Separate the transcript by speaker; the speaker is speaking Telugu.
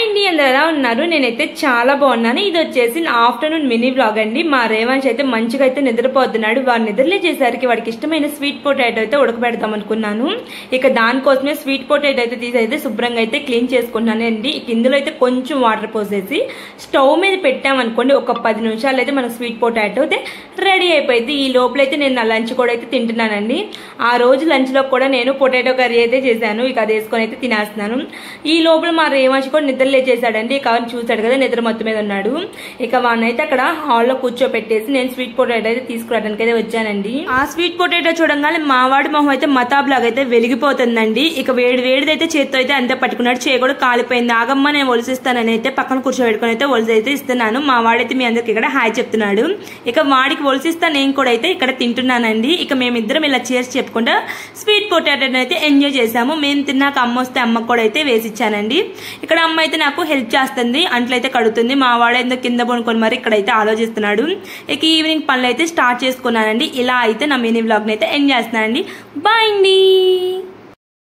Speaker 1: హాయ్ అండి, అందరూ ఎలా ఉన్నారు? నేనైతే చాలా బాగున్నాను. ఇది వచ్చేసి నా ఆఫ్టర్నూన్ మినీ బ్లాగ్ అండి. మా రేవాంశ్ అయితే మంచిగా అయితే నిద్రపోతున్నాడు. వాడు నిద్రలేచేసరికి వాడికి ఇష్టమైన స్వీట్ పొటాటో అయితే ఉడకబెడతాం అనుకున్నాను. ఇక దానికోసమే స్వీట్ పొటాటో అయితే తీసి శుభ్రంగా అయితే క్లీన్ చేసుకున్నాను అండి. ఇక ఇందులో అయితే కొంచెం వాటర్ పోసేసి స్టవ్ మీద పెట్టామనుకోండి, ఒక 10 నిమిషాలు అయితే మన స్వీట్ పొటాటో అయితే రెడీ అయిపోయింది. ఈ లోపలైతే నేను నా లంచ్ కూడా అయితే తింటున్నానండి. ఆ రోజు లంచ్ లో కూడా నేను పొటాటో కర్రీ అయితే చేశాను. ఇక అది వేసుకొని అయితే తినేస్తున్నాను. ఈ లోపల మా రేవాంశ్ కూడా నిద్ర లేచేసాడండి. ఇక అవన్నీ చూసాడు కదా, నిద్ర మొత్తం మీద ఉన్నాడు. ఇక వాడినైతే అక్కడ హాల్లో కూర్చోపెట్టేసి నేను స్వీట్ పొటాటో అయితే తీసుకురావడానికి అయితే వచ్చానండి. ఆ స్వీట్ పొటాటో చూడంగానే మావాడి మొహం అయితే మతాబ్ లాగా అయితే వెలిగిపోతుందండి. ఇక వేడిదైతే చేత్తో అయితే అంతే పట్టుకున్నాడు. చేయి కూడా కాలిపోయింది. ఆగమ్మ నేను ఒలిసిస్తానని అయితే పక్కన కూర్చోబెట్టుకుని అయితే ఒలిసి అయితే ఇస్తున్నాను. మా వాడైతే మీ అందరికి ఇక్కడ హాయ్ చెప్తున్నాడు. ఇక వాడికి ఒలిసిస్తా నేను కూడా అయితే ఇక్కడ తింటున్నానండి. ఇక మేమిద్దరం ఇలా చేసి చెప్పుకుంటా స్వీట్ పొటాటోని అయితే ఎంజాయ్ చేసాము. మేము తిన్నాక అమ్మ వస్తే అమ్మకు కూడా అయితే వేసిచ్చానండి. ఇక్కడ అమ్మ అయితే నాకు హెల్ప్ చేస్తుంది, అంట్లయితే కడుగుతుంది. మా వాడు ఎందుకు కింద పడుకొని మరి ఇక్కడైతే ఆలోచిస్తున్నాడు. ఇక ఈవినింగ్ పనులు అయితే స్టార్ట్ చేసుకున్నానండి. ఇలా అయితే నా మినీ వ్లాగ్ అయితే ఎంజాయ్ చేస్తున్నానండి. బాయ్ అండి.